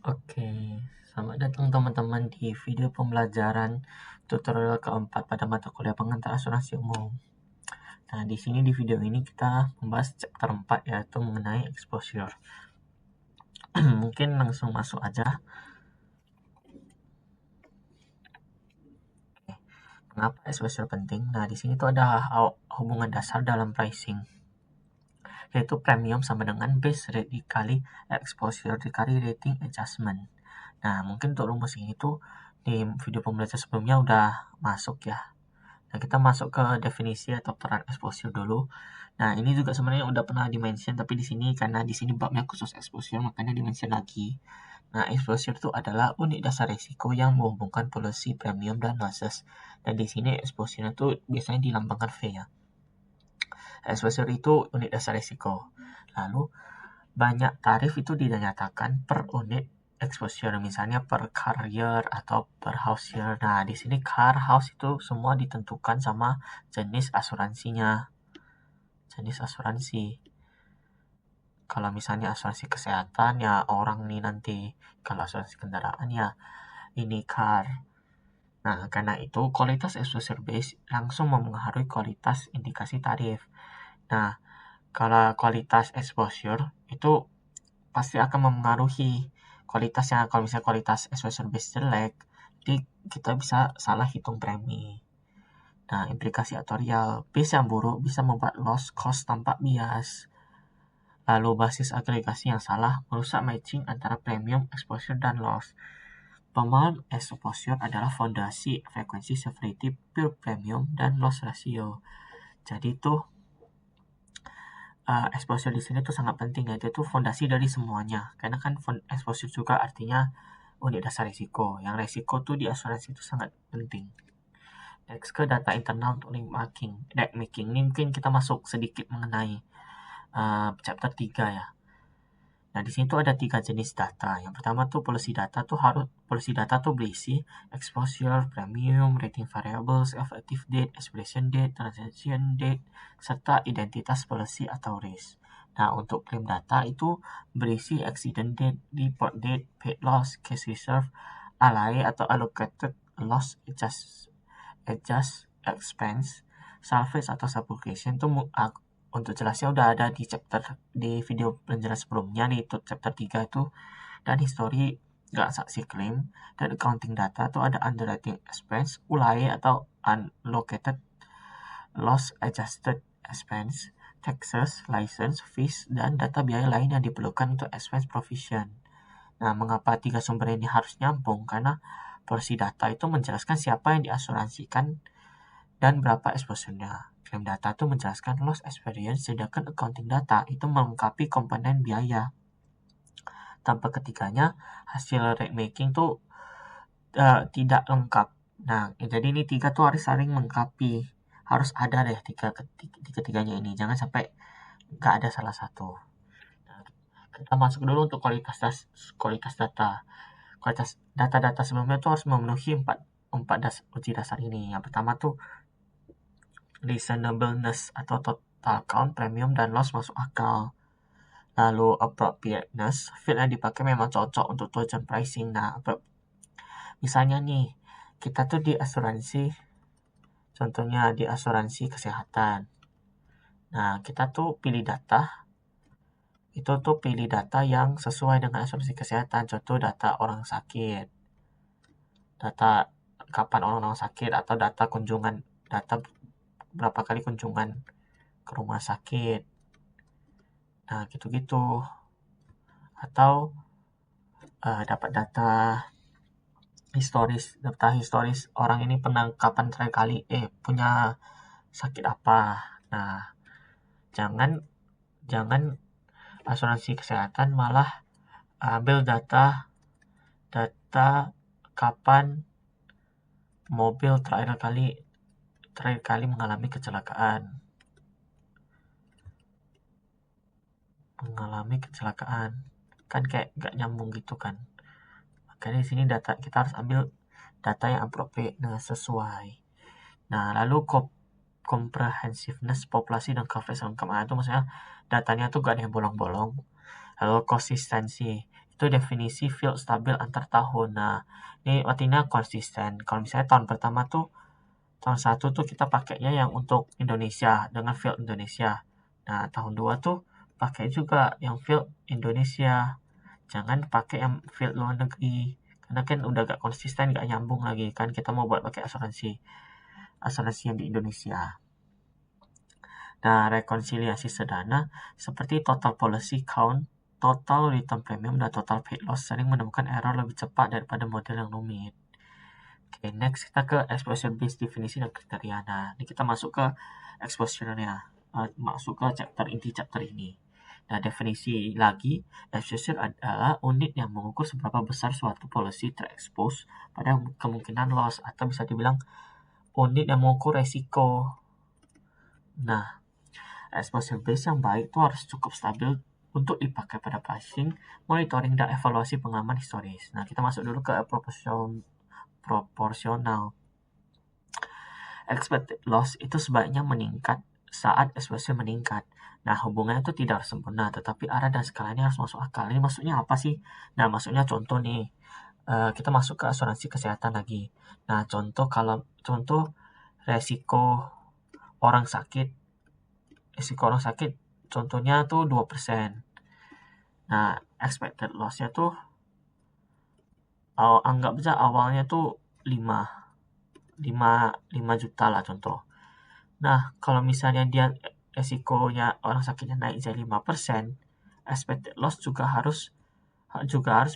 Oke, selamat datang teman-teman di video pembelajaran tutorial keempat pada mata kuliah pengantar asuransi umum. Nah, di sini di video ini kita membahas chapter 4 yaitu mengenai exposure. Mungkin langsung masuk aja. Mengapa exposure penting? Nah, di sini tuh ada hubungan dasar dalam pricing, yaitu premium sama dengan base rate dikali exposure dikali rating adjustment. Nah, mungkin untuk rumus ini tuh di video pembelajaran sebelumnya udah masuk ya. Nah, kita masuk ke definisi atau peran exposure dulu. Nah, ini juga sebenarnya udah pernah di-mention, tapi di sini karena di sini babnya khusus exposure, makanya di-mention lagi. Nah, exposure itu adalah unit dasar risiko yang menghubungkan policy, premium, dan losses. Dan di sini exposure itu biasanya dilambangkan V ya. Exposure itu unit dasar risiko. Lalu, banyak tarif itu dinyatakan per unit exposure, misalnya per car year atau per house year. Nah, di sini car, house itu semua ditentukan sama jenis asuransinya. Jenis asuransi. Kalau misalnya asuransi kesehatan ya orang nih nanti. Kalau asuransi kendaraan ya ini car. Nah, karena itu kualitas exposure base langsung mempengaruhi kualitas indikasi tarif. Nah, kalau kualitas exposure itu pasti akan mempengaruhi kualitasnya. Kalau misalnya kualitas exposure base jelek, jadi kita bisa salah hitung premi. Nah, implikasi aktuarial base yang buruk bisa membuat loss cost tampak bias. Lalu basis agregasi yang salah merusak matching antara premium, exposure, dan loss. Pemahaman exposure adalah fondasi frekuensi severity pure premium dan loss ratio. Jadi tuh exposure di sini tuh sangat penting ya, itu fondasi dari semuanya. Karena kan exposure juga artinya unit dasar risiko. Yang risiko tuh di asuransi itu sangat penting. Next ke data internal untuk link making. Ini mungkin kita masuk sedikit mengenai chapter 3 ya. Nah, di sini tuh ada 3 jenis data. Yang pertama tuh policy data tuh berisi exposure, premium, rating variables, effective date, expiration date, transaction date, serta identitas policy atau risk. Nah, untuk claim data itu berisi accident date, report date, paid loss, case reserve, ALAE atau allocated loss adjust expense, salvage atau subrogation tuh untuk jelasnya udah ada di video penjelasan sebelumnya nih, itu chapter 3 itu. Dan history transaksi claim dan accounting data tuh ada underwriting expense, ULAE atau unallocated loss adjusted expense, taxes, license, fees, dan data biaya lain yang diperlukan untuk expense provision. Nah, mengapa 3 sumber ini harus nyambung? Karena porsi data itu menjelaskan siapa yang diasuransikan dan berapa exposure-nya. Claim data itu menjelaskan loss experience, sedangkan accounting data itu melengkapi komponen biaya. Tanpa ketiganya, hasil rate making tuh tidak lengkap. Nah, jadi ini 3 tuh harus saling melengkapi. Harus ada deh tiga-tiganya ini. Jangan sampai nggak ada salah satu. Nah, kita masuk dulu untuk kualitas data. Kualitas data-data sebelumnya tuh harus memenuhi 4 uji dasar ini. Yang pertama tuh reasonableness atau total count, premium, dan loss masuk akal. Lalu appropriateness, field yang dipakai memang cocok untuk tujuan pricing. Nah, misalnya nih, kita tuh di asuransi, contohnya di asuransi kesehatan. Nah, kita tuh pilih data, itu tuh pilih data yang sesuai dengan asuransi kesehatan. Contoh data orang sakit, data kapan orang sakit, atau data berapa kali kunjungan ke rumah sakit. Nah, gitu-gitu. Atau dapat data historis orang ini pernah kapan terakhir kali punya sakit apa. Nah, jangan asuransi kesehatan malah ambil data kapan mobil terakhir kali mengalami kecelakaan. Kan kayak gak nyambung gitu kan. Makanya di sini kita harus ambil data yang appropriate, sesuai. Nah, lalu comprehensiveness, populasi dan coverage lengkap. Itu maksudnya datanya tuh gak ada yang bolong-bolong. Lalu konsistensi, Itu definisi field stabil antar tahun. Nah, ini artinya konsisten. Kalau misalnya tahun pertama tuh, tahun 1 tuh kita pakainya yang untuk Indonesia dengan field Indonesia. Nah, tahun 2 tuh pakai juga yang field Indonesia. Jangan pakai yang field luar negeri. Karena kan udah gak konsisten, gak nyambung lagi kan kita mau buat pakai asuransi yang di Indonesia. Nah, rekonsiliasi sederhana seperti total policy count, total return premium, dan total paid loss sering menemukan error lebih cepat daripada model yang rumit. Oke, next kita ke exposure based definisi dan kriteria. Nah, ini kita masuk ke exposure-nya, masuk ke inti chapter ini. Nah, definisi lagi, exposure adalah unit yang mengukur seberapa besar suatu policy terekspos pada kemungkinan loss, atau bisa dibilang unit yang mengukur resiko. Nah, exposure base yang baik itu harus cukup stabil untuk dipakai pada pricing, monitoring, dan evaluasi pengalaman historis. Nah, kita masuk dulu ke proporsional. Expected loss itu sebaiknya meningkat saat exposure meningkat. Nah, hubungannya itu tidak harus sempurna, tetapi arah dan skalanya harus masuk akal. Ini maksudnya apa sih? Nah, maksudnya contoh nih, kita masuk ke asuransi kesehatan lagi. Nah, contoh resiko orang sakit, contohnya tuh 2%. Nah, expected loss-nya tuh anggap aja awalnya tuh 5 juta lah contoh. Nah, kalau misalnya dia resikonya orang sakitnya naik jadi 5%, expected loss juga harus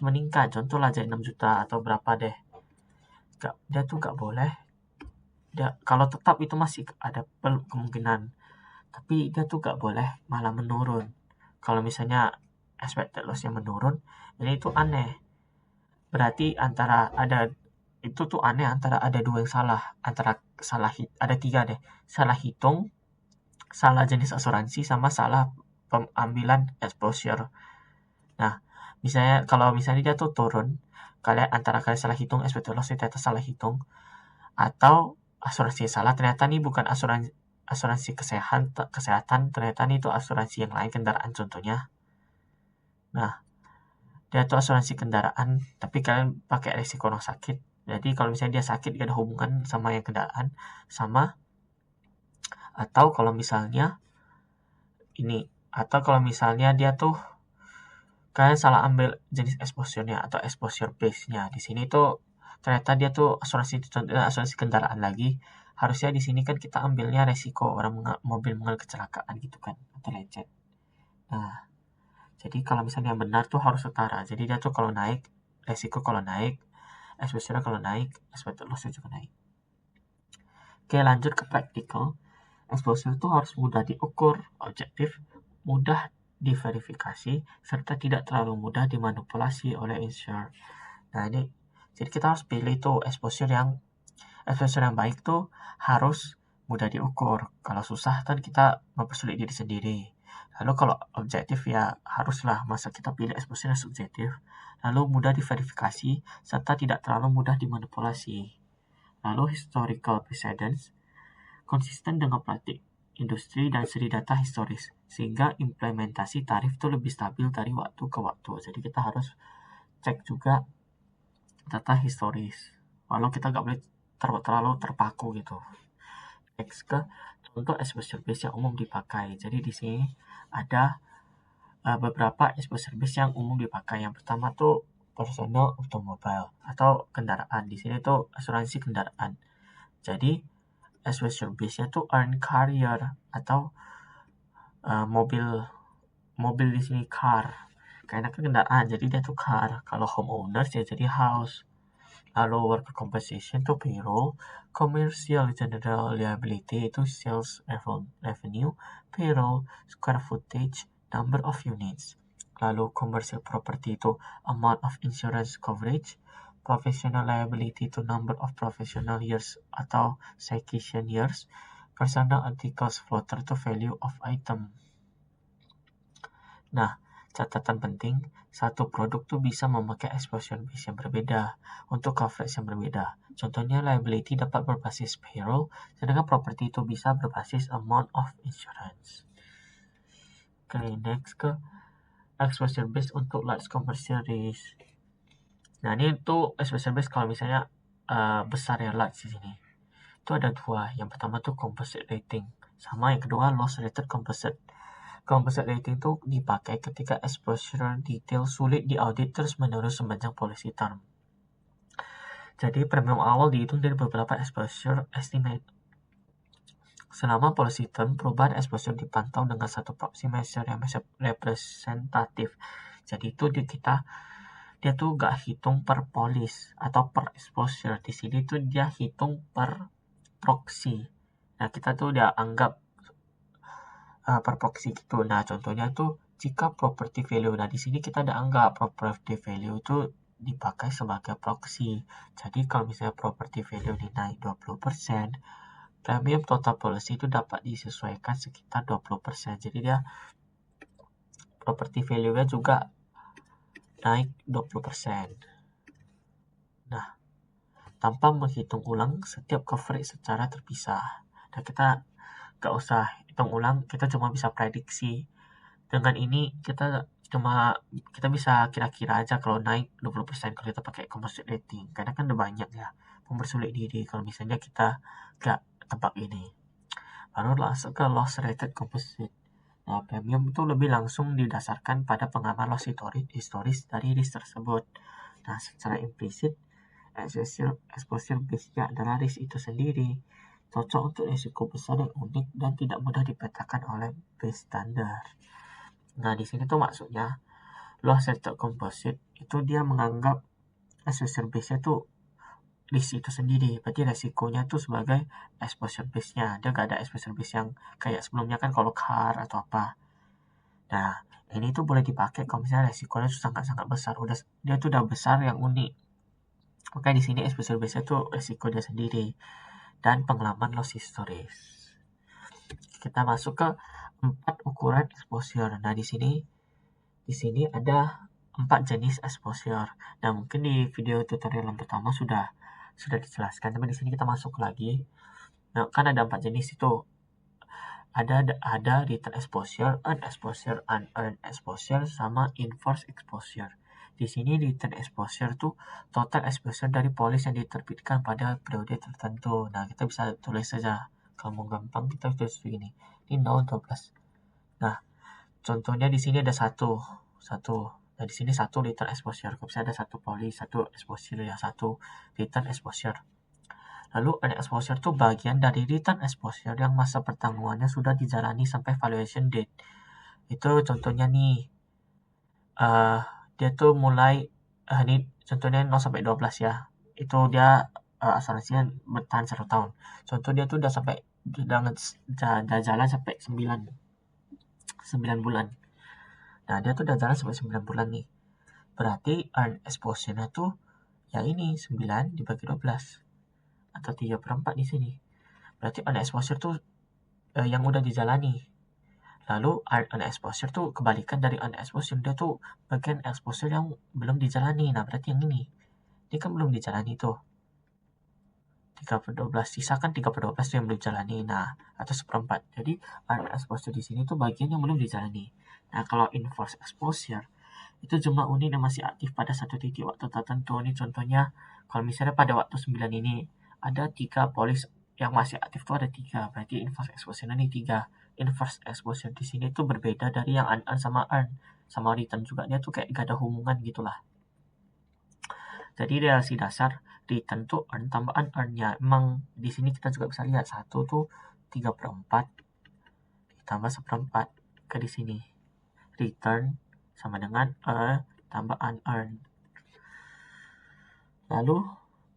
meningkat. Contoh lah jadi 6 juta atau berapa deh. Dia tuh gak boleh. Kalau tetap itu masih ada kemungkinan. Tapi dia tuh gak boleh malah menurun. Kalau misalnya expected loss yang menurun, ini itu aneh. Berarti antara ada dua yang salah. Ada 3 deh. Salah hitung, salah jenis asuransi, sama salah pengambilan exposure. Nah, kalau misalnya dia tuh turun, kalian salah hitung expected loss ternyata salah hitung, atau asuransi salah, ternyata nih bukan asuransi kesehatan, ternyata nih itu asuransi yang lain, kendaraan contohnya. Nah, dia tuh asuransi kendaraan, tapi kalian pakai resiko orang sakit. Jadi kalau misalnya dia sakit gak ada hubungan sama yang kendaraan, sama. Atau kalau misalnya dia tuh kalian salah ambil jenis exposure-nya atau exposure base-nya. Di sini tuh ternyata dia tuh asuransi kendaraan lagi. Harusnya di sini kan kita ambilnya resiko mobil mengalami kecelakaan gitu kan, atau lecet. Nah, jadi kalau misalnya yang benar tuh harus setara. Jadi dia tuh kalau naik, resiko kalau naik, exposure kalau naik, expected loss-nya juga naik. Oke, lanjut ke practical. Exposure itu harus mudah diukur, objektif, mudah diverifikasi, serta tidak terlalu mudah dimanipulasi oleh insurer. Nah, ini jadi kita harus pilih tuh exposure yang baik tuh harus mudah diukur. Kalau susah kan kita mempersulit diri sendiri. Lalu kalau objektif ya haruslah, masa kita pilih exposure yang subjektif. Lalu mudah diverifikasi serta tidak terlalu mudah dimanipulasi. Lalu historical precedence konsisten dengan praktik industri dan seri data historis, sehingga implementasi tarif itu lebih stabil dari waktu ke waktu. Jadi kita harus cek juga data historis, walau kita nggak boleh terlalu terpaku gitu. Next ke contoh exposure base yang umum dipakai. Jadi di sini ada beberapa exposure base yang umum dipakai. Yang pertama tuh personal automobile atau kendaraan. Di sini tuh asuransi kendaraan. Jadi exposure base-nya tuh earn carrier atau mobil di sini car. Karena kan kendaraan, jadi dia tuh car. Kalau homeowners ya jadi house. Lalu worker compensation tuh payroll, commercial general liability itu sales revenue, payroll, square footage, number of units. Lalu commercial property itu amount of insurance coverage, professional liability itu number of professional years atau citation years, personal articles floater itu value of item. Nah, catatan penting, satu produk tuh bisa memakai exposure base yang berbeda untuk coverage yang berbeda. Contohnya liability dapat berbasis payroll, sedangkan property itu bisa berbasis amount of insurance. Oke, next ke exposure base untuk large commercial risk. Nah, ini tuh exposure base kalau misalnya besar ya large di sini. Itu ada dua. Yang pertama tuh composite rating, sama yang kedua loss rated composite. Composite rating tuh dipakai ketika exposure detail sulit diaudit terus-menerus sepanjang policy term. Jadi premium awal dihitung dari beberapa exposure estimate. Selama policy term, perubahan exposure dipantau dengan satu proxy measure yang representatif. Jadi itu dia tuh gak hitung per polis atau per exposure. Di sini tuh dia hitung per proxy. Nah, kita tuh udah anggap per proxy gitu. Nah, contohnya tuh jika property value. Nah, di sini kita udah anggap property value itu dipakai sebagai proxy. Jadi kalau misalnya property value ini naik 20%, premium total policy itu dapat disesuaikan sekitar 20%. Jadi dia property value-nya juga naik 20%. Nah, tanpa menghitung ulang setiap coverage secara terpisah. Nah, kita gak usah hitung ulang, kita cuma bisa prediksi. Dengan ini kita bisa kira-kira aja kalau naik 20% kalau kita pakai composite rating. Karena kan udah banyak ya mempersulit diri kalau misalnya kita gak tebak ini. Baru langsung ke loss rated composite. Nah, premium itu lebih langsung didasarkan pada pengaman loss historis dari risk tersebut. Nah, secara implisit, exposure base-nya adalah risk itu sendiri. Cocok untuk risiko besar yang unik dan tidak mudah dipetakan oleh base standar. Nah, di sini tuh maksudnya loss rated composite itu dia menganggap exposure base-nya tuh risk itu sendiri. Berarti resikonya tuh sebagai exposure base-nya. Dia gak ada exposure base yang kayak sebelumnya kan kalau car atau apa. Nah, ini tuh boleh dipakai kalau misalnya resikonya tuh sangat-sangat besar. Dia tuh udah besar yang unik. Maka di sini exposure base-nya tuh resiko dia sendiri dan pengalaman loss historis. Kita masuk ke 4 ukuran exposure. Nah, di sini ada 4 jenis exposure. Nah, mungkin di video tutorial yang pertama sudah dijelaskan, tapi di sini kita masuk lagi. Nah, kan ada 4 jenis itu. Ada return exposure, earned exposure, unearned exposure, sama inverse exposure. Di sini return exposure tuh total exposure dari polis yang diterbitkan pada periode tertentu. Nah, kita bisa tulis saja. Kalau mau gampang kita tulis begini. Ini 0-12. Nah, contohnya di sini ada satu. Nah, di sini satu return exposure. Kalau misalnya ada satu polis, satu exposure, ya satu return exposure. Lalu earned exposure itu bagian dari return exposure yang masa pertanggungannya sudah dijalani sampai valuation date. Itu contohnya nih. Dia tuh mulai ini contohnya 0 sampai 12 ya. Itu dia asuransinya bertahan 1 tahun. Contoh dia tuh udah jalan sampai 9 bulan. Nah, dia tuh udah jalan sampai 9 bulan nih. Berarti earned exposure-nya tuh ya ini 9 dibagi 12 atau 3/4 di sini. Berarti earned exposure tuh yang udah dijalani. Lalu earned exposure tuh kebalikan dari earned exposure. Dia tuh bagian exposure yang belum dijalani. Nah, berarti yang ini kan belum dijalani tuh. 3/12. Sisakan 3/12 yang belum dijalani. Nah, atau 1/4. Jadi earned exposure di sini tuh bagian yang belum dijalani. Nah, kalau inverse exposure itu jumlah unit yang masih aktif pada satu titik waktu tertentu. Ini contohnya kalau misalnya pada waktu 9 ini ada 3 polis yang masih aktif tuh ada 3. Berarti inverse exposure ini 3. Inverse exposure di sini tuh berbeda dari yang unearned sama earned. Sama return juga dia tuh kayak gak ada hubungan gitulah. Jadi relasi dasar return tuh earn tambah unearned-nya. Emang di sini kita juga bisa lihat 1 tuh 3/4 ditambah 1/4 ke di sini. Return sama dengan tambah unearned. Lalu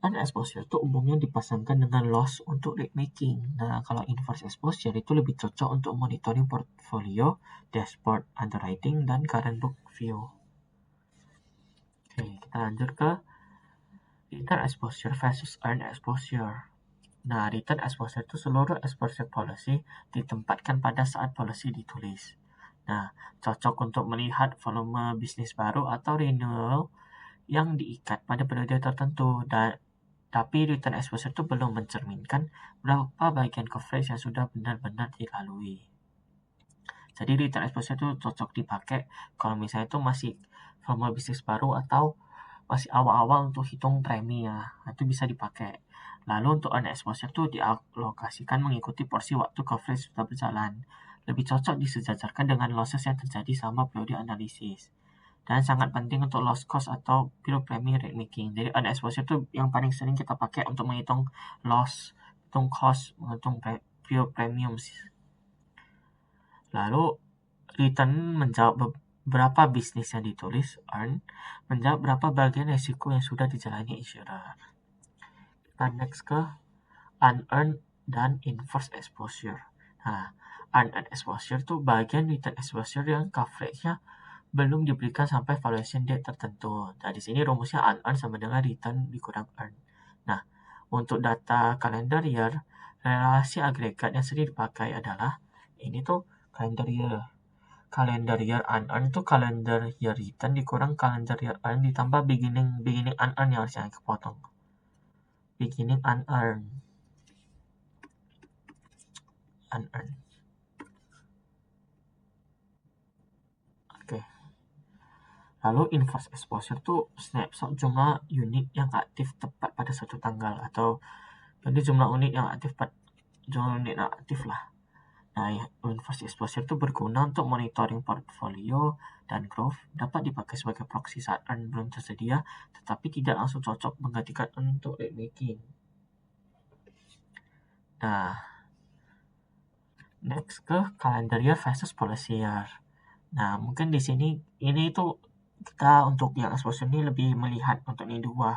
earned exposure itu umumnya dipasangkan dengan loss untuk rate making. Nah, kalau inverse exposure itu lebih cocok untuk monitoring portfolio, dashboard underwriting, dan current book view. Oke, kita lanjut ke return exposure versus earned exposure. Nah, return exposure itu seluruh exposure policy ditempatkan pada saat policy ditulis. Nah, cocok untuk melihat volume bisnis baru atau renewal yang diikat pada periode tertentu. Tapi return exposure itu belum mencerminkan berapa bagian coverage yang sudah benar-benar dilalui. Jadi return exposure itu cocok dipakai kalau misalnya itu masih formula bisnis baru atau masih awal-awal untuk hitung premi ya. Itu bisa dipakai. Lalu untuk earn exposure itu dialokasikan mengikuti porsi waktu coverage sudah berjalan. Lebih cocok disejajarkan dengan losses yang terjadi sama periode analisis. Dan sangat penting untuk loss cost atau pure premi rate making. Jadi earn exposure itu yang paling sering kita pakai untuk menghitung loss, menghitung cost, menghitung pure premium. Lalu return menjawab berapa bisnis yang ditulis, earn menjawab berapa bagian resiko yang sudah dijalani insurer. Kita next ke unearned dan inverse exposure. Nah, unearned exposure itu bagian return exposure yang coverage-nya belum diberikan sampai valuation date tertentu. Nah, di sini rumusnya unearned sama dengan return dikurang earn. Nah, untuk data calendar year, relasi agregat yang sering dipakai adalah ini tuh calendar year. Calendar year unearned itu calendar year return dikurang calendar year earn ditambah beginning unearned yang harusnya kepotong. Beginning unearned. Oke. Lalu inverse exposure itu snapshot jumlah unit yang aktif tepat pada suatu tanggal atau jadi jumlah unit yang aktif lah. Nah, inverse exposure itu berguna untuk monitoring portfolio dan growth, dapat dipakai sebagai proxy saat earn belum tersedia, tetapi tidak langsung cocok menggantikan earn untuk rate making. Nah, next ke calendar year versus policy year. Nah, mungkin di sini ini itu kita untuk yang exposure ini lebih melihat untuk ini dua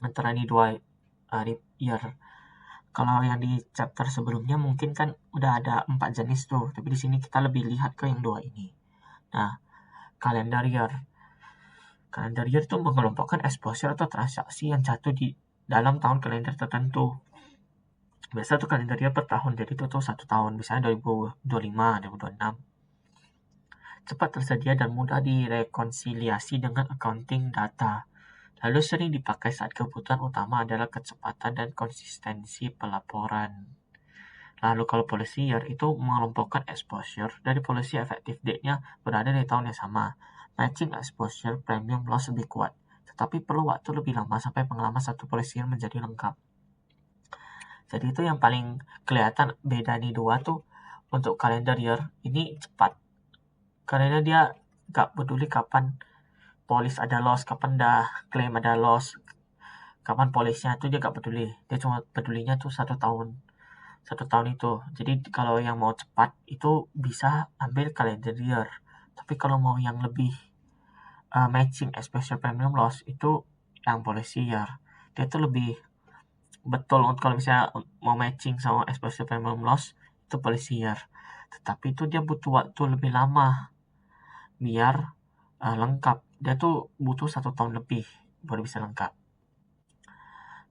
antara ini dua year. Kalau yang di chapter sebelumnya mungkin kan udah ada 4 jenis tuh, tapi di sini kita lebih lihat ke yang dua ini. Nah, calendar year. Calendar year itu mengelompokkan exposure atau transaksi yang jatuh di dalam tahun kalender tertentu. Biasa tuh kalender year per tahun, jadi itu tuh 1 tahun, misalnya 2025, 2026. Cepat tersedia dan mudah direkonsiliasi dengan accounting data. Lalu sering dipakai saat kebutuhan utama adalah kecepatan dan konsistensi pelaporan. Lalu kalau policy year itu mengelompokkan exposure dari policy effective date-nya berada di tahun yang sama. Matching exposure premium loss lebih kuat, tetapi perlu waktu lebih lama sampai pengalaman satu policy year menjadi lengkap. Jadi itu yang paling kelihatan beda nih dua tuh untuk calendar year ini cepat. Karena dia gak peduli kapan polis ada loss, kapan dah claim ada loss, kapan polisnya tuh dia gak peduli. Dia cuma pedulinya tuh 1 tahun. 1 tahun itu. Jadi kalau yang mau cepat itu bisa ambil calendar year. Tapi kalau mau yang lebih matching exposure premium loss itu yang policy year. Dia tuh lebih betul untuk kalau misalnya mau matching sama exposure premium loss itu policy year. Tetapi itu dia butuh waktu lebih lama biar lengkap. Dia tuh butuh 1 tahun lebih baru bisa lengkap.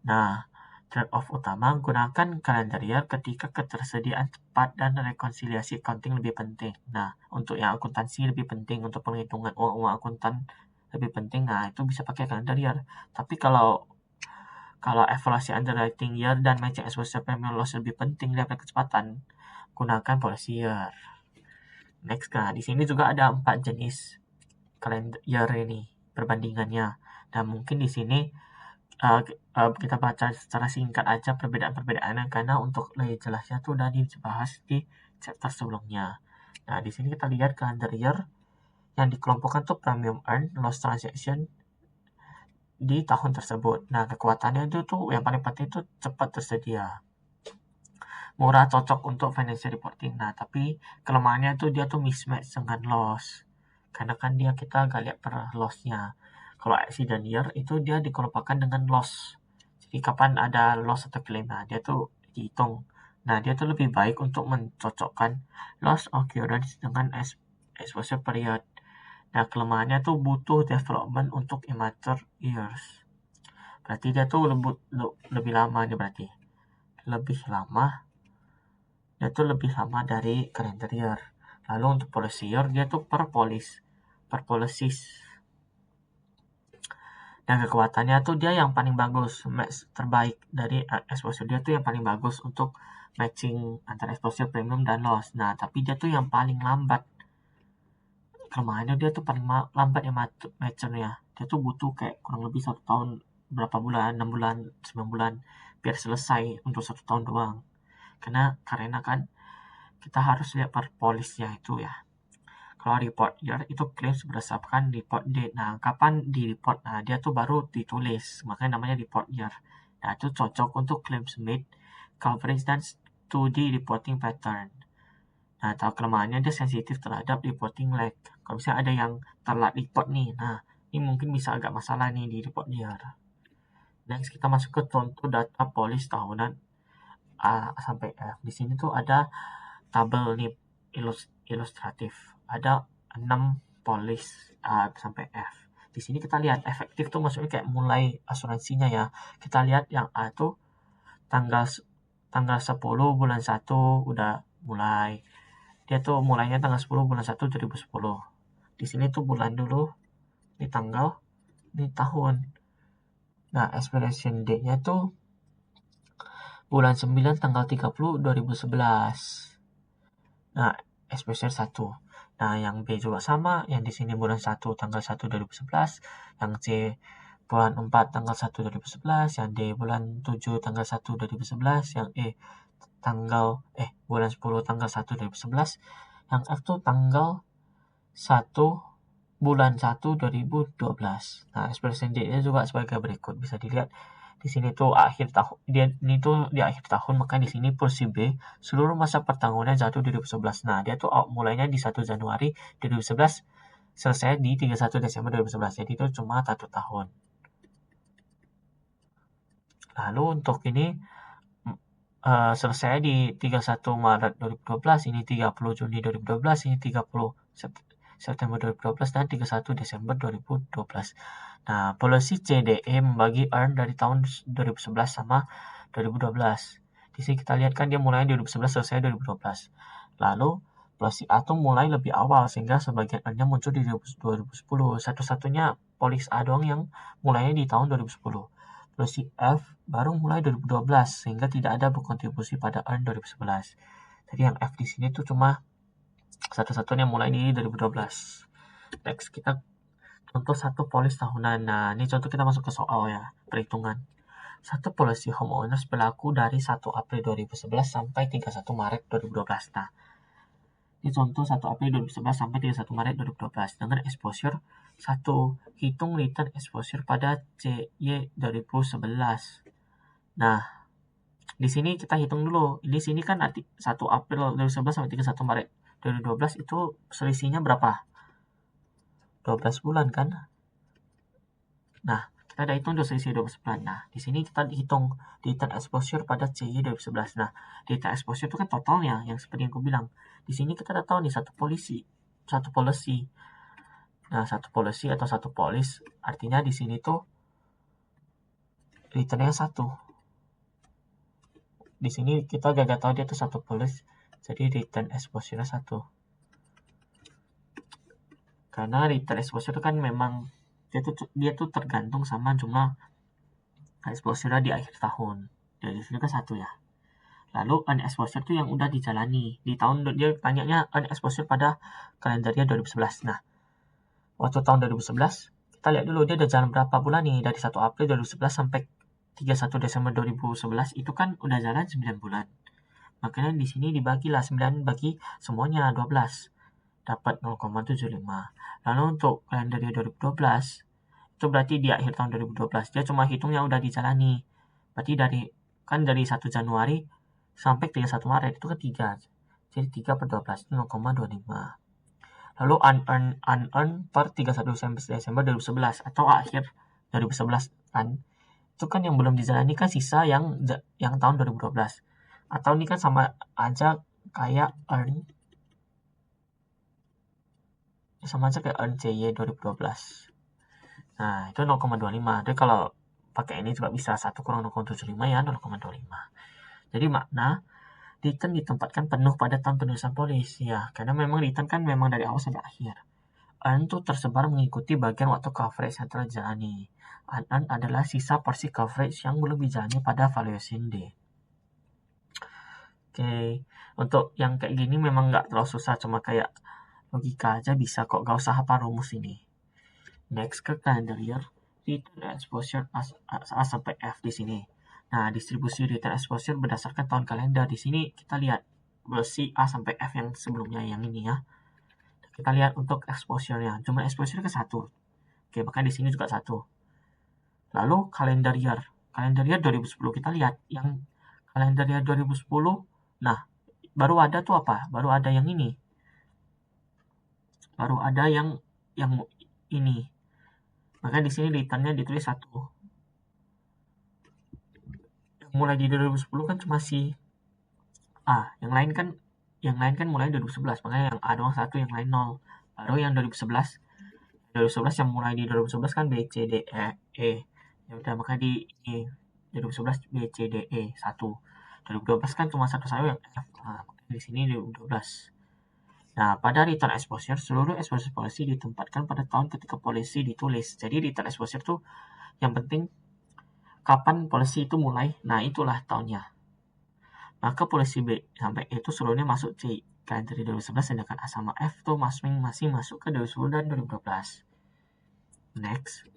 Nah, trade-off utama gunakan calendar year ketika ketersediaan cepat dan rekonsiliasi accounting lebih penting. Nah, untuk yang akuntansi lebih penting, untuk penghitungan uang akuntan lebih penting, nah itu bisa pakai calendar year. Tapi kalau evaluasi underwriting year dan matching exposure premium loss lebih penting daripada kecepatan, gunakan policy year. Next, nah di sini juga ada 4 jenis calendar year ini perbandingannya. Dan mungkin di sini kita baca secara singkat aja perbedaan-perbedaannya karena untuk lebih jelasnya tuh udah dibahas di chapter sebelumnya. Nah, di sini kita lihat calendar year yang dikelompokkan tuh premium earn, loss transaction di tahun tersebut. Nah, kekuatannya itu tuh yang paling penting itu cepat tersedia. Murah, cocok untuk financial reporting. Nah, tapi kelemahannya tuh dia tuh mismatch dengan loss. Karena kan kita gak lihat per loss-nya. Kalau accident year itu dia dikelompokkan dengan loss. Jadi kapan ada loss atau claim, nah dia tuh dihitung. Nah, dia tuh lebih baik untuk mencocokkan loss occurrence dengan exposure period. Nah, kelemahannya tuh butuh development untuk immature years. Berarti dia tuh lebih lama nih berarti. Dia tuh lebih lama dari calendar year. Lalu untuk policy year dia tuh per policies. Dan kekuatannya tuh dia yang paling bagus, match terbaik dari exposure dia tuh yang paling bagus untuk matching antara exposure, premium, dan loss. Nah, tapi dia tuh yang paling lambat. Kelemahannya dia tuh paling lambat ya maturnya. Dia tuh butuh kayak kurang lebih 1 tahun, berapa bulan, 6 bulan, 9 bulan, biar selesai untuk 1 tahun doang. Karena kan kita harus lihat per polisnya itu ya. Kalau report year itu claims berdasarkan report date. Nah, kapan di report? Nah, dia tuh baru ditulis, makanya namanya report year. Nah, itu cocok untuk claims made, coverage, dan studi reporting pattern. Nah, tahu kelemahannya dia sensitif terhadap reporting lag. Kalau misalnya ada yang telat report nih, nah ini mungkin bisa agak masalah nih di report year. Next, kita masuk ke contoh data polis tahunan A sampai F. Di sini tuh ada tabel nih ilustratif. Ada 6 polis A sampai F. Di sini kita lihat efektif tuh maksudnya kayak mulai asuransinya ya. Kita lihat yang A tuh tanggal 10 bulan 1 udah mulai. Dia tuh mulainya tanggal 10 bulan 1 2010. Di sini tuh bulan dulu, ini tanggal, ini tahun. Nah, expiration date-nya tuh bulan 9 tanggal 30 2011. Nah, exposure 1. Nah, yang B juga sama, yang di sini bulan 1 tanggal 1 2011, yang C bulan 4 tanggal 1 2011, yang D bulan 7 tanggal 1 2011, yang E bulan 10 tanggal 1 2011, yang F tuh tanggal 1 bulan 1 2012. Nah, expiration date-nya juga sebagai berikut. Bisa dilihat di sini tuh akhir tahun. Ini tuh di akhir tahun, maka di sini porsi B seluruh masa pertanggungan jatuh di 2011. Nah, dia tuh mulainya di 1 Januari 2011, selesai di 31 Desember 2011. Jadi itu cuma 1 tahun. Lalu untuk ini selesai di 31 Maret 2012, ini 30 Juni 2012, ini 30 September 2012, dan 31 Desember 2012. Nah, policy CDE membagi earn dari tahun 2011 sama 2012. Di sini kita lihat kan dia mulai 2011, selesai 2012. Lalu policy A tuh mulai lebih awal sehingga sebagian earn-nya muncul di 2010. Satu-satunya policy A doang yang mulainya di tahun 2010. Policy F baru mulai 2012 sehingga tidak ada berkontribusi pada earn 2011. Jadi yang F di sini tuh cuma satu-satunya mulai di 2012. Next, kita contoh satu polis tahunan. Nah, ini contoh kita masuk ke soal ya, perhitungan. Satu policy homeowners berlaku dari 1 April 2011 sampai 31 Maret 2012. Nah, ini contoh 1 April 2011 sampai 31 Maret 2012 dengan exposure 1. Hitung return exposure pada CY 2011. Nah, di sini kita hitung dulu. Di sini kan 1 April 2011 sampai 31 Maret 2012 itu selisihnya berapa? 12 bulan kan? Nah, kita udah hitung selisih 12 bulan. Nah, di sini kita hitung return exposure pada CY 2011. Nah, return exposure itu kan totalnya yang seperti yang aku bilang. Di sini kita udah tahu nih satu policy. Nah, satu policy atau satu polis artinya di sini tuh returnnya 1. Di sini kita gak tahu dia tuh satu polis, jadi return exposure-nya 1. Karena return exposure kan memang dia tuh tergantung sama jumlah exposure di akhir tahun. Jadi di sini kan 1 ya. Lalu earn exposure tuh yang udah dijalani. Di tahun dia tanyanya earn exposure pada kalendernya 2011. Nah, waktu tahun 2011, kita lihat dulu dia udah jalan berapa bulan nih. Dari 1 April 2011 sampai 31 Desember 2011 itu kan udah jalan 9 bulan. Makanya di sini dibagilah 9 bagi semuanya 12. Dapat 0,75. Lalu untuk kalendernya 2012, itu berarti di akhir tahun 2012. Dia cuma hitung yang udah dijalani. Berarti dari 1 Januari sampai 31 Maret itu kan 3. Jadi 3 per 12 itu 0,25. Lalu unearned per 31 Desember 2011 atau akhir 2011 kan. Itu kan yang belum dijalani kan sisa yang tahun 2012. Atau ini kan sama aja kayak earn CY 2012. Nah, itu 0,25. Jadi kalau pakai ini juga bisa 1 kurang 0,75 ya 0,25. Jadi makna return ditempatkan penuh pada tahun penulisan polis ya, karena memang return kan memang dari awal sampai akhir. Earn itu tersebar mengikuti bagian waktu coverage yang telah dijalani. Unearned adalah sisa porsi coverage yang belum dijalani pada valuation day. Oke, untuk yang kayak gini memang nggak terlalu susah, cuma kayak logika aja bisa kok, gak usah hafal rumus ini. Next ke calendar year, return exposure A sampai F di sini. Nah, distribusi return exposure berdasarkan tahun kalender. Di sini kita lihat si A sampai F yang sebelumnya, yang ini ya. Kita lihat untuk exposure-nya, jumlah exposure ke 1. Oke, bahkan di sini juga 1. Lalu calendar year 2010 kita lihat yang calendar year 2010. Nah, baru ada tuh apa? Baru ada yang ini. Baru ada yang ini. Maka di sini return-nya ditulis 1. Yang mulai di 2010 kan cuma si A. Yang lain kan mulai 2011. Makanya yang A doang 1, yang lain 0. Baru yang 2011 yang mulai di 2011 kan B, C, D, E. Ya udah, maka di 2011 B, C, D, E 1. 2012 kan cuma satu sayur yang F. Nah, di sini 2012. Nah, pada return exposure, seluruh exposure policy ditempatkan pada tahun ketika policy ditulis. Jadi return exposure tuh yang penting kapan policy itu mulai. Nah, itulah tahunnya. Maka policy B sampai E itu seluruhnya masuk C. Kalender 2011, sedangkan A sama F tuh masing-masing masuk ke 2010 dan 2012. Next,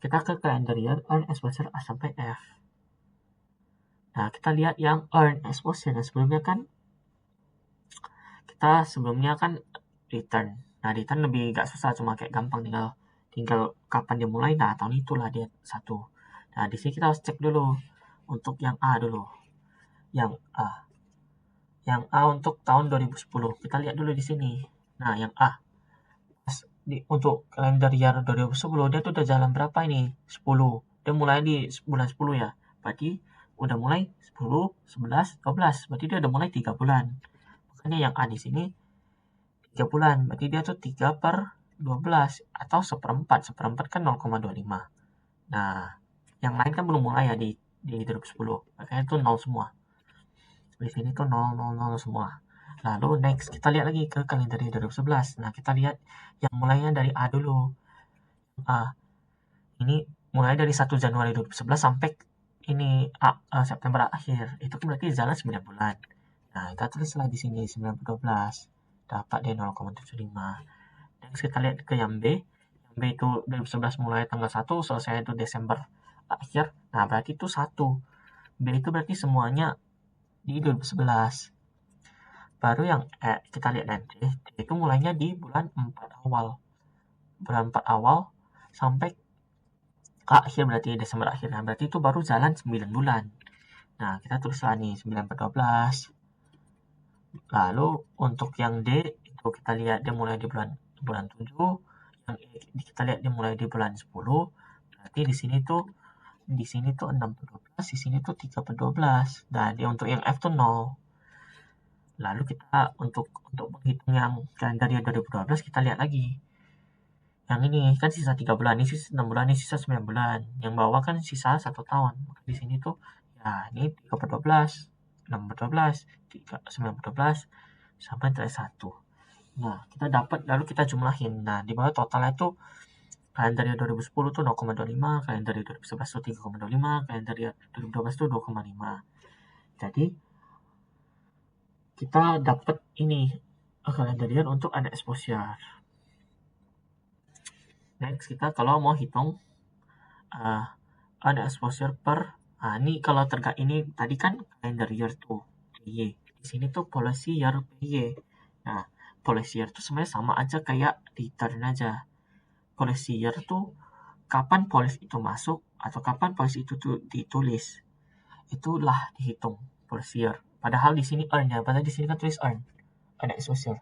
kita ke kalender year earn exposure A sampai F. Nah, kita lihat yang earn exposure. Nah, sebelumnya kan return. Nah, return lebih gak susah, cuma kayak gampang, tinggal kapan dia mulai. Nah, tahun itulah dia 1. Nah, di sini kita harus cek dulu untuk yang A dulu. Yang A untuk tahun 2010. Kita lihat dulu di sini. Nah, yang A untuk kalender year 2010 dia tuh udah jalan berapa ini? 10. Dia mulai di bulan 10 ya. Berarti udah mulai 10, 11, 12. Berarti dia udah mulai 3 bulan. Makanya yang A di sini 3 bulan. Berarti dia tuh 3 per 12 atau seperempat. Seperempat kan 0,25. Nah, yang lain kan belum mulai ya di 2010. Makanya itu 0 semua. Di sini tuh 0, 0, 0 semua. Lalu next, kita lihat lagi ke kalender 2011. Nah, kita lihat yang mulainya dari A dulu. Ini mulai dari 1 Januari 2011 sampai ini September akhir. Itu kan berarti jalan 9 bulan. Nah, kita tulislah di sini 9 per 12. Dapat dia 0,75. Next, kita lihat ke yang B. Yang B itu 2011 mulai tanggal 1, selesai itu Desember akhir. Nah, berarti itu 1. B itu berarti semuanya di 2011. Baru yang kita lihat nanti, itu mulainya di bulan 4 awal. Bulan 4 awal sampai akhir, berarti Desember akhir. Nah, berarti itu baru jalan 9 bulan. Nah, kita tulislah nih 9 per 12. Lalu untuk yang D, itu kita lihat dia mulai di bulan 7. Yang E kita lihat dia mulai di bulan 10. Berarti di sini tuh 6 per 12, di sini tuh 3 per 12. Nah, dia untuk yang F tuh 0. Lalu kita untuk menghitung yang kalender year 2012, kita lihat lagi. Yang ini kan sisa 3 bulan, ini sisa 6 bulan, ini sisa 9 bulan. Yang bawah kan sisa 1 tahun. Maka di sini tuh ya ini 3 per 12, 6 per 12, 9 per 12 sampai 1. Nah, kita dapat, lalu kita jumlahin. Nah, di bawah totalnya itu kalender year 2010 tuh 0,25, kalender year 2011 tuh 3,25, kalender year 2012 tuh 2,5. Jadi kita dapat ini kalender year untuk ada exposure. Next, kita kalau mau hitung ada exposure per ini kalau ini tadi kan calendar year tuh PY. Di sini tuh policy year PY. Nah, policy year tuh sebenarnya sama aja kayak return aja. Policy year tuh kapan policy itu masuk atau kapan policy itu tuh ditulis. Itulah dihitung policy year. Padahal di sini earn ya, padahal di sini kan tulis earn exposure.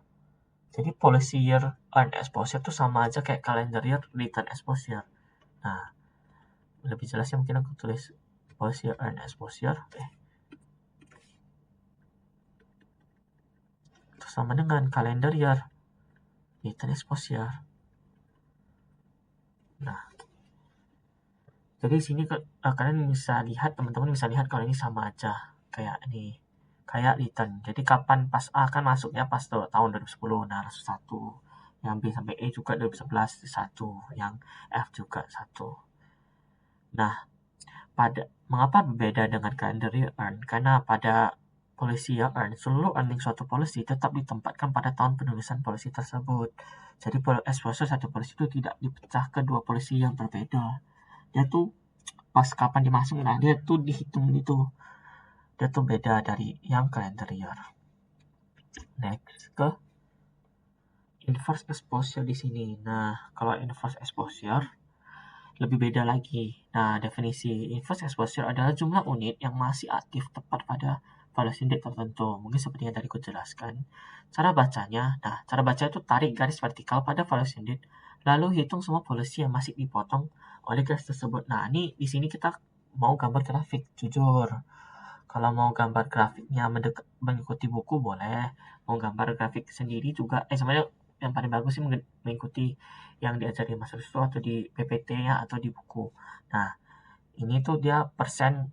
Jadi policy year earn exposure tuh sama aja kayak calendar year return exposure. Nah, lebih jelasnya mungkin aku tulis policy year earn exposure. Itu sama dengan calendar year return exposure. Nah, jadi di sini kalian bisa lihat, teman-teman bisa lihat kalau ini sama aja kayak ini, kayak return. Jadi kapan pas A kan masuknya pas tahun 2010, nah langsung 1. Yang B sampai E juga 2011 1, yang F juga 1. Nah, mengapa berbeda dengan calendar year earn? Karena pada polisi ya seluruh earning suatu polisi tetap ditempatkan pada tahun penulisan polisi tersebut. Jadi exposure satu polisi itu tidak dipecah ke dua polisi yang berbeda. Dia tuh pas kapan dimasuk, nah dia tuh dihitung gitu. Dia tuh beda dari yang calendar year. Next ke inverse exposure di sini. Nah, kalau inverse exposure lebih beda lagi. Nah, definisi inverse exposure adalah jumlah unit yang masih aktif tepat pada valuation date tertentu. Mungkin seperti yang tadi aku jelaskan. Cara bacanya, cara baca itu tarik garis vertikal pada valuation date, lalu hitung semua policy yang masih dipotong oleh garis tersebut. Nah, ini di sini kita mau gambar grafik, jujur. Kalau mau gambar grafiknya mengikuti buku boleh, mau gambar grafik sendiri juga. Sebenarnya yang paling bagus sih mengikuti yang diajari Mas Rusto atau di PPT-nya atau di buku. Nah, ini tuh dia persennya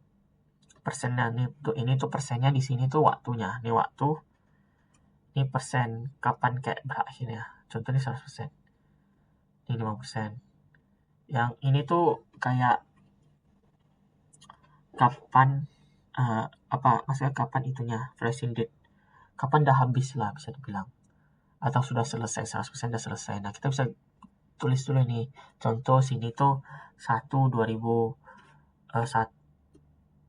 nih, ini tuh persennya di sini tuh waktunya. Ini waktu, ini persen kapan kayak berakhirnya. Contohnya 100%. Ini 5%. Yang ini tuh kayak kapan maksudnya kapan itunya, flashing date. Kapan dah habis lah bisa dibilang. Atau sudah selesai, 100% sudah selesai. Nah, kita bisa tulis dulu nih. Contoh sini tuh 1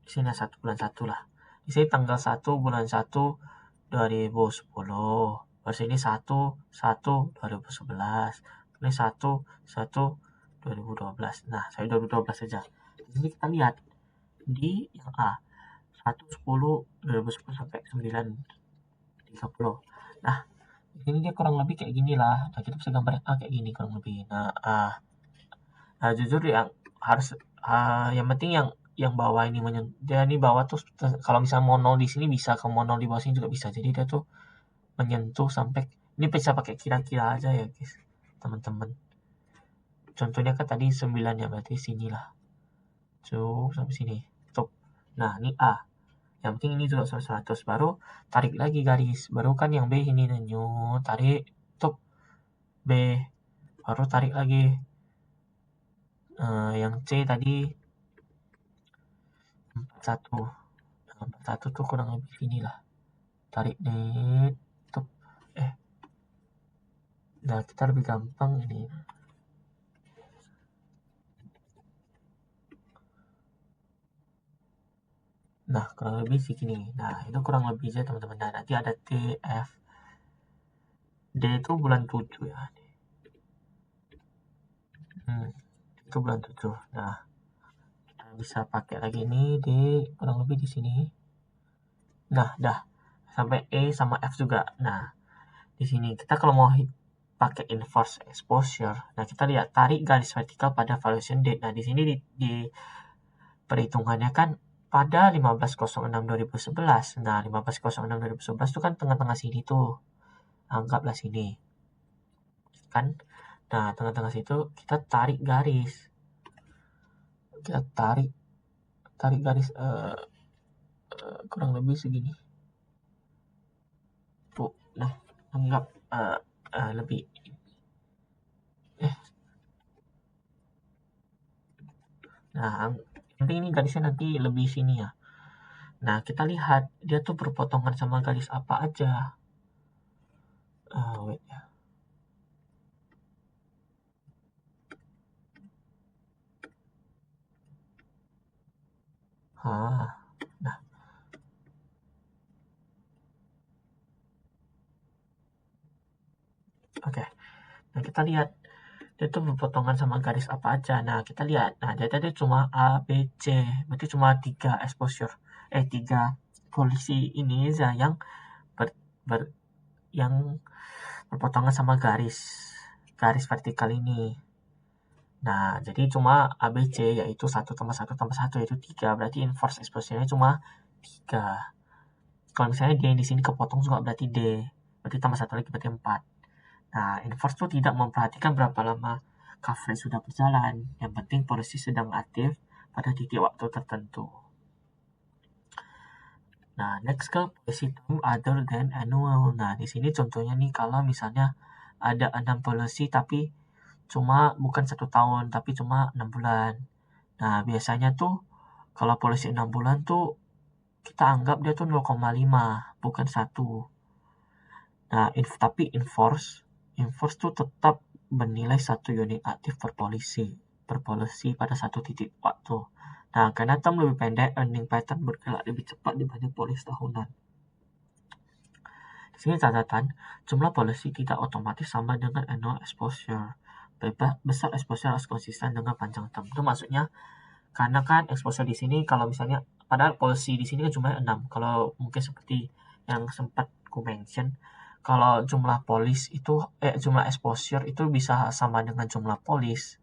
di sini 1 bulan 1 lah. Di sini tanggal 1 bulan 1 2010. Terus ini 1/1/2011. Ini 1/1/2012. Nah, saya 2012 saja. Di sini kita lihat di yang A 1/10/2010 sampai 9/30. Nah, ini dia kurang lebih kayak gini lah. Nah, kita bisa gambar A kayak gini kurang lebih. Nah, jujur yang harus yang penting yang bawah ini dia ini bawah tuh kalau misalnya mau 0 di sini bisa, ke mau 0 di bawah sini juga bisa. Jadi dia tuh menyentuh sampai ini bisa pakai kira-kira aja ya, guys. Teman-teman. Contohnya kan tadi 9 ya, berarti sinilah. Sampai sini. Tuh. Nah, ini A. Yang penting ini juga 100. Baru tarik lagi garis. Baru kan yang B ini tarik top B. Baru tarik lagi. Yang C tadi 41. Nah, 41 tuh kurang lebih inilah. Tarik nih. Top. Nah, kita lebih gampang ini. Nah, kurang lebih segini. Nah, itu kurang lebih aja teman-teman. Nah, nanti ada T, F, D itu bulan 7 ya. Itu bulan 7. Nah, kita bisa pakai lagi ini D kurang lebih di sini. Nah, dah. Sampai E sama F juga. Nah, di sini kita kalau mau pakai inverse exposure, nah kita lihat tarik garis vertikal pada valuation date. Nah, di sini di perhitungannya kan pada 15/06/2011. Nah, 15/06/2011 itu kan tengah-tengah sini tuh. Anggaplah sini. Kan? Nah, tengah-tengah situ kita tarik garis. Kita tarik garis kurang lebih segini. Tuh. Nah, anggap lebih Nah, nanti ini garisnya nanti lebih sini ya. Nah, kita lihat dia tuh berpotongan sama garis apa aja. Wait ya. Nah. Oke. Nah, kita lihat dia tuh berpotongan sama garis apa aja. Nah, kita lihat. Nah, dia tadi cuma A, B, C. Berarti cuma 3 exposure. 3 polisi ini aja yang yang berpotongan sama garis vertikal ini. Nah, jadi cuma ABC yaitu 1 tambah 1 tambah 1 yaitu 3. Berarti inverse exposure-nya cuma 3. Kalau misalnya D di sini kepotong juga berarti D. Berarti tambah 1 lagi berarti 4. Nah, inverse itu tidak memperhatikan berapa lama coverage sudah berjalan. Yang penting polisi sedang aktif pada titik waktu tertentu. Nah, next ke policy term other than annual. Nah, di sini contohnya nih kalau misalnya ada 6 policy tapi bukan 1 tahun tapi cuma 6 bulan. Nah, biasanya tuh kalau polisi 6 bulan tuh kita anggap dia tuh 0,5, bukan 1. Nah, tapi inforce tuh tetap bernilai 1 unit aktif per polisi pada satu titik waktu. Nah, karena term lebih pendek, earning pattern bergerak lebih cepat dibanding polis tahunan. Di sini catatan, jumlah polisi tidak otomatis sama dengan annual exposure. Besar exposure harus konsisten dengan panjang term. Itu maksudnya, karena kan exposure di sini kalau misalnya, padahal polisi di sini kan jumlahnya 6. Kalau mungkin seperti yang sempat ku mention, kalau jumlah polis itu jumlah exposure itu bisa sama dengan jumlah polis.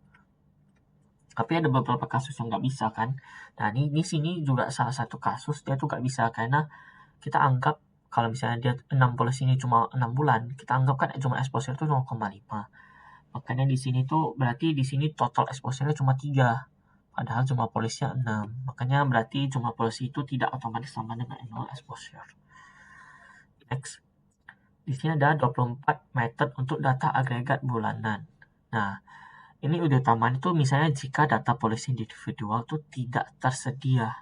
Tapi ada beberapa kasus yang nggak bisa kan. Nah, ini di sini juga salah satu kasus dia tuh nggak bisa karena kita anggap kalau misalnya dia 6 polis ini cuma 6 bulan, kita anggap kan jumlah exposure itu 0,5. Makanya di sini tuh berarti di sini total exposure-nya cuma 3. Padahal jumlah polisnya 6. Makanya berarti jumlah polisi itu tidak otomatis sama dengan annual exposure. Next. Di sini ada 24 method untuk data agregat bulanan. Nah, ini udah utamanya itu misalnya jika data polisi individual itu tidak tersedia.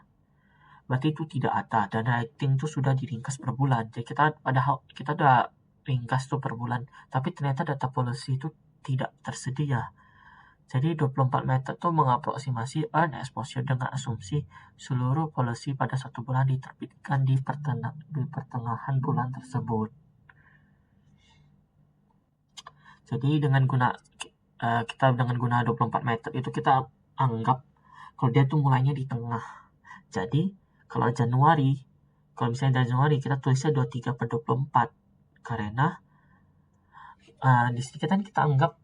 Berarti itu tidak ada. Dan rating itu sudah diringkas per bulan. Jadi kita udah ringkas tuh per bulan. Tapi ternyata data polisi itu tidak tersedia. Jadi 24 method itu mengaproksimasi earn exposure dengan asumsi seluruh polisi pada satu bulan diterbitkan di pertengahan bulan tersebut. Jadi dengan guna 24 method itu kita anggap kalau dia tuh mulainya di tengah. Jadi kalau misalnya Januari kita tulisnya 23/24 karena di sini kita anggap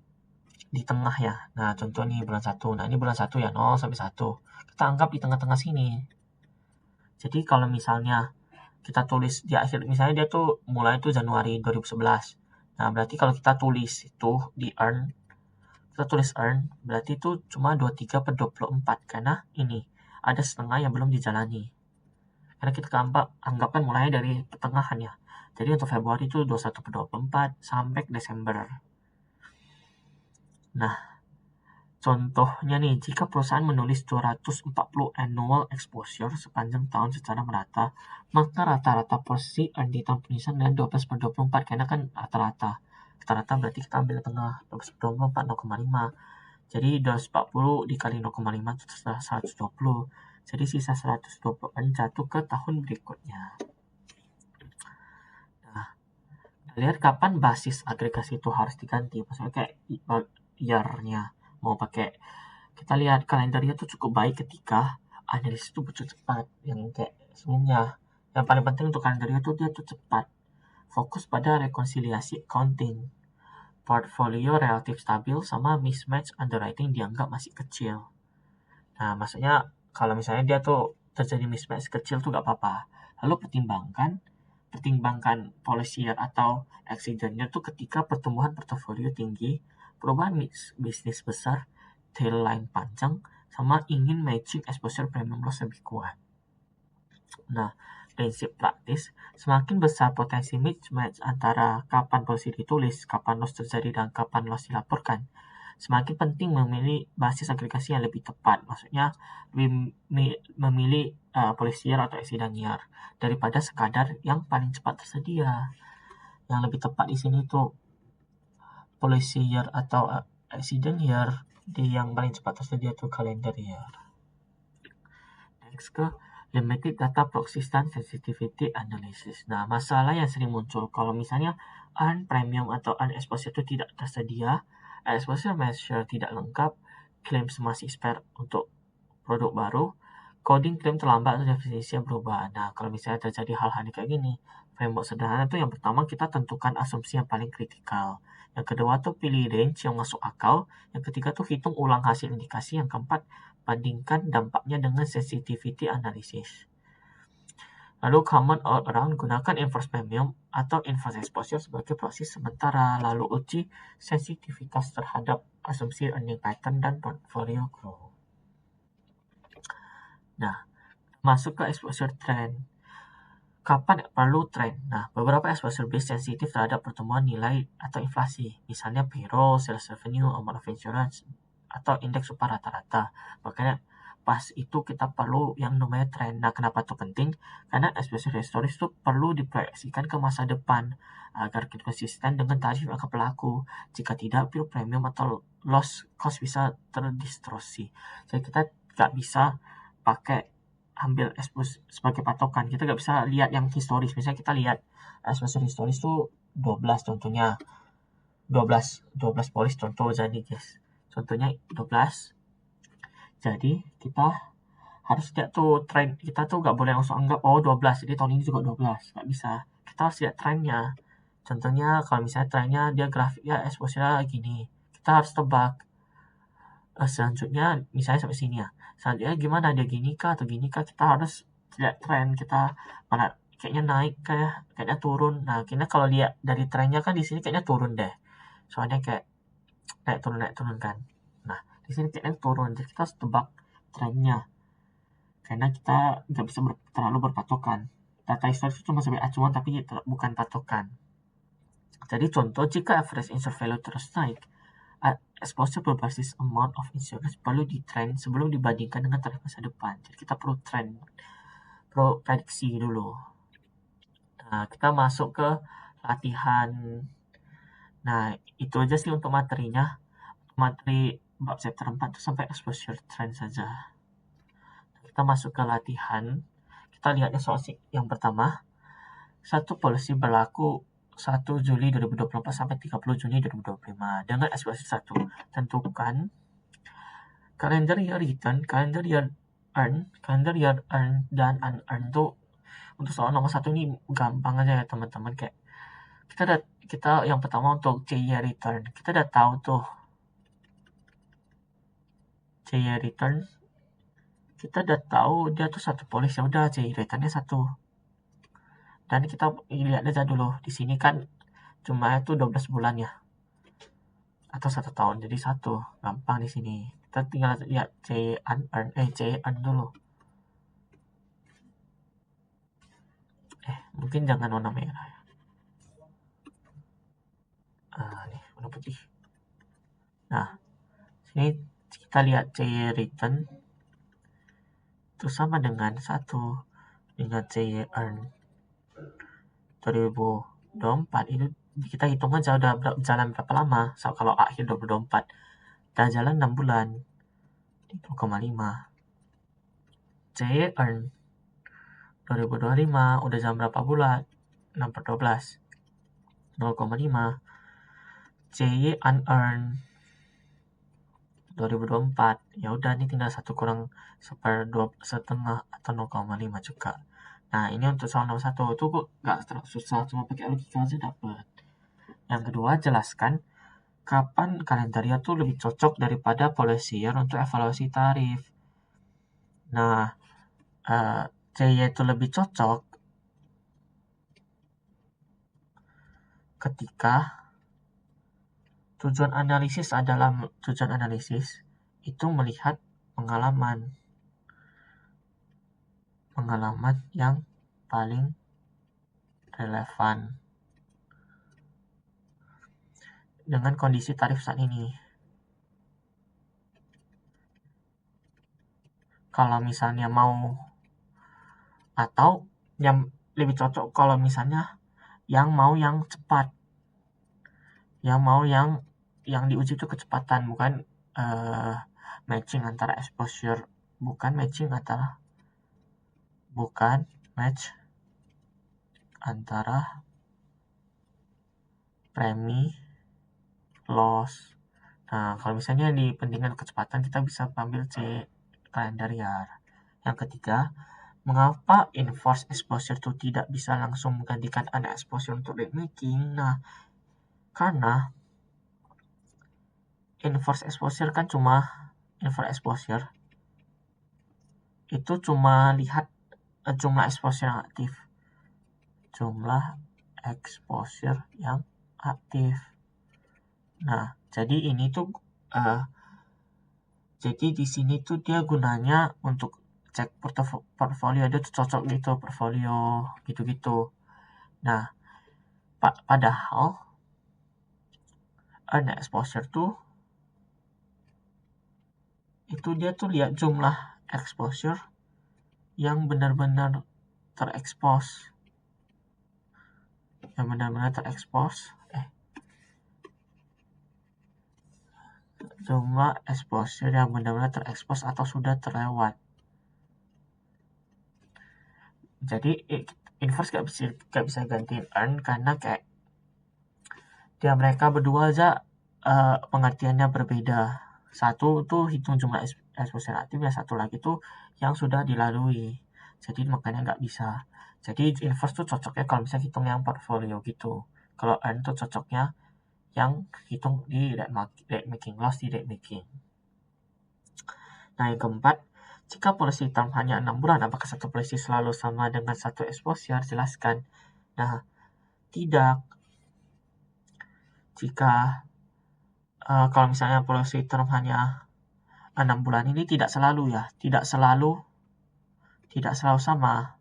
di tengah ya. Nah, contoh nih bulan 1. Nah, ini bulan 1 ya, 0 sampai 1. Kita anggap di tengah-tengah sini. Jadi kalau misalnya kita tulis di akhir, misalnya dia tuh mulai tuh Januari 2011. Nah, berarti kalau kita tulis itu di earn, kita tulis earn, berarti itu cuma 23/24 karena ini ada setengah yang belum dijalani. Karena kita anggapkan mulai dari pertengahan ya. Jadi untuk Februari itu 21/24 sampai Desember. Nah, contohnya nih, jika perusahaan menulis 240 annual exposure sepanjang tahun secara merata, maka rata-rata porsi earn di tahun penulisan dan 12/24 karena kan rata-rata berarti kita ambil tengah 12/24 0,5. Jadi 240 dikali 0,5 itu 120. Jadi sisa 120 earn jatuh ke tahun berikutnya. Nah, lihat kapan basis agregasi itu harus diganti. Maksudnya kayak year-nya mau pakai, kita lihat kalendernya tuh cukup baik ketika analisis itu betul cepat. Yang kayak sebelumnya, yang paling penting untuk kalendernya tuh dia tuh cepat, fokus pada rekonsiliasi accounting, portfolio relatif stabil, sama mismatch underwriting dianggap masih kecil. Nah, maksudnya kalau misalnya dia tuh terjadi mismatch kecil tuh gak apa-apa. Lalu pertimbangkan policy year atau accident year tuh ketika pertumbuhan portofolio tinggi, perubahan bisnis besar, tail line panjang, sama ingin matching exposure premium loss lebih kuat. Nah, prinsip praktis, semakin besar potensi mismatch antara kapan polisi ditulis, kapan loss terjadi, dan kapan loss dilaporkan, semakin penting memilih basis agregasi yang lebih tepat. Maksudnya memilih policy year atau accident year daripada sekadar yang paling cepat tersedia. Yang lebih tepat di sini tuh policy year atau accident year, di yang paling cepat tersedia tuh calendar year. Next ke limited data proxies dan sensitivity analysis. Nah, masalah yang sering muncul kalau misalnya earn premium atau earn exposure itu tidak tersedia, exposure measure tidak lengkap, klaim masih spare untuk produk baru, coding klaim terlambat atau definisinya berubah. Nah, kalau misalnya terjadi hal-hal kayak gini, framework sederhana tuh yang pertama kita tentukan asumsi yang paling kritikal. Yang kedua tuh pilih range yang masuk akal. Yang ketiga tuh hitung ulang hasil indikasi. Yang keempat, bandingkan dampaknya dengan sensitivity analysis. Lalu common all around, gunakan inverse premium atau inverse exposure sebagai proxy sementara. Lalu uji sensitivitas terhadap asumsi earning pattern dan portfolio growth. Nah, masuk ke exposure trend. Kapan perlu trend? Nah, beberapa exposure base sensitif terhadap pertumbuhan nilai atau inflasi. Misalnya payroll, sales revenue, amount of insurance, atau indeks upah rata-rata. Makanya pas itu kita perlu yang namanya trend. Nah, kenapa itu penting? Karena exposure historis itu perlu diproyeksikan ke masa depan agar kita konsisten dengan tarif yang berlaku. Jika tidak, pure premium atau loss cost bisa terdistorsi. Jadi kita nggak bisa pakai ambil exposure sebagai patokan. Kita nggak bisa lihat yang historis. Misalnya kita lihat exposure historis itu 12 contohnya. 12 polis contoh jadi guys. Contohnya 12. Jadi kita harus lihat tuh tren, kita tuh nggak boleh langsung anggap 12 jadi tahun ini juga 12, nggak bisa. Kita harus lihat trennya. Contohnya kalau misalnya trennya dia grafiknya exposure gini, kita harus tebak selanjutnya misalnya sampai sini ya, selanjutnya gimana, dia gini kah atau gini kah. Kita harus lihat tren, kita mana kayaknya naik kayaknya turun. Nah kita kalau lihat dari trennya kan di sini kayaknya turun deh, soalnya kayak naik turun kan. Nah di sini kayaknya turun, jadi kita harus tebak trennya karena kita nggak bisa terlalu berpatokan. Data historis itu cuma sebagai acuan tapi bukan patokan. Jadi contoh, jika average insurance value terus naik, exposure berbasis amount of insurance perlu di trend sebelum dibandingkan dengan tarif masa depan. Jadi kita perlu prediksi dulu. Nah, kita masuk ke latihan. Nah, itu aja sih untuk materinya. Materi bab chapter 4 itu sampai exposure trend saja. Kita masuk ke latihan. Kita lihatnya soal yang pertama. Satu policy berlaku 1 Juli 2024 sampai 30 Juni 2025 dengan exposure 1. Tentukan calendar year return, calendar year earn, dan unearned tuh. Untuk soal nomor 1 ini gampang aja ya teman-teman. Kayak kita yang pertama untuk CY return, kita udah tahu tuh CY return, kita udah tahu dia tuh satu polis, ya udah CY returnnya 1. Dan kita lihat aja dulu di sini kan cuma itu 12 bulan ya atau 1 tahun, jadi 1 gampang di sini. Kita tinggal lihat C earn dulu. Mungkin jangan warna merah ya. Nih warna putih. Nah sini kita lihat C return itu sama dengan 1 dengan C earn 2024. Itu kita hitung aja udah jalan berapa lama. Kalau akhir 2024 udah jalan 6 bulan, 0,5. C earn 2025 udah jalan berapa bulan, 6 per 12, 0,5. CY unearned 2024, ya udah ini tinggal 1 kurang 1/2 atau 0,5 juga. Nah ini untuk soal nomor 1 itu gak terlalu susah, cuma pakai logika aja dapat. Yang kedua, jelaskan kapan kalender year tuh lebih cocok daripada policy year untuk evaluasi tarif. Nah CY itu lebih cocok ketika tujuan analisis itu melihat pengalaman yang paling relevan dengan kondisi tarif saat ini. Kalau misalnya atau yang lebih cocok kalau misalnya yang mau yang cepat, yang mau yang diuji itu kecepatan, bukan matching antara exposure, bukan match antara premi loss. Nah kalau misalnya di pentingan kecepatan kita bisa ambil C calendar year. Yang ketiga, mengapa enforced exposure itu tidak bisa langsung menggantikan unexposure untuk rate making? Nah karena enforced exposure itu cuma lihat jumlah exposure yang aktif. Nah jadi ini tuh jadi di sini tuh dia gunanya untuk cek portfolio, dia tuh cocok gitu portfolio gitu. Nah padahal exposure tuh itu dia tuh lihat jumlah exposure yang benar-benar terekspos. Cuma exposure yang benar-benar terekspos atau sudah terlewat. Jadi inverse gak bisa gantiin earn karena kayak dia mereka berdua aja pengertiannya berbeda. Satu tuh hitung jumlah exposure aktif, yang satu lagi tuh yang sudah dilalui. Jadi makanya nggak bisa. Jadi inverse tuh cocoknya kalau misalnya hitung yang portfolio gitu. Kalau earn tuh cocoknya yang hitung di rate making loss di rate making. Nah, yang keempat, jika policy term hanya 6 bulan, apakah satu policy selalu sama dengan satu exposure? Jelaskan. Nah, tidak. Jika kalau misalnya policy term hanya 6 bulan ini tidak selalu ya, tidak selalu sama.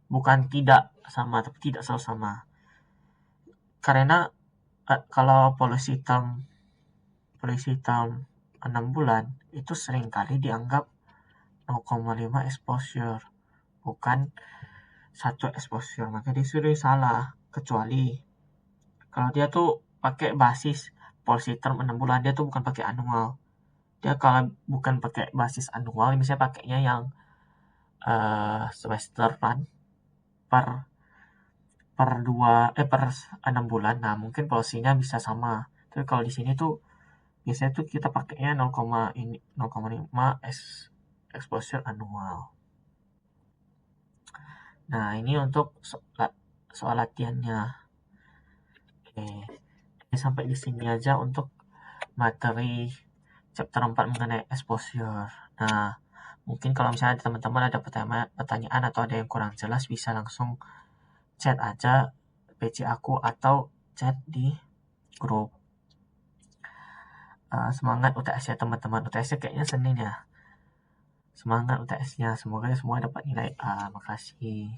Bukan tidak sama, tapi tidak selalu sama. Karena kalau policy term 6 bulan itu seringkali dianggap 0,5 exposure, bukan satu exposure. Makanya disuruh salah. Kecuali kalau dia tuh pakai basis policy term 6 bulan, dia tuh bukan pakai annual. Dia kalau bukan pakai basis annual, misalnya pakainya yang semester run per 6 bulan. Nah, mungkin policy-nya bisa sama. Tapi kalau di sini tuh biasanya tuh kita pakainya 0,5 exposure annual. Nah, ini untuk soal latihannya. Oke. Sampai di sini aja untuk materi chapter 4 mengenai exposure. Nah, mungkin kalau misalnya teman-teman ada pertanyaan atau ada yang kurang jelas, bisa langsung chat aja PC aku atau chat di grup. Semangat UTS ya teman-teman. UTS kayaknya Senin ya. Semangat UTS-nya. Semoga semua dapat nilai A. Makasih.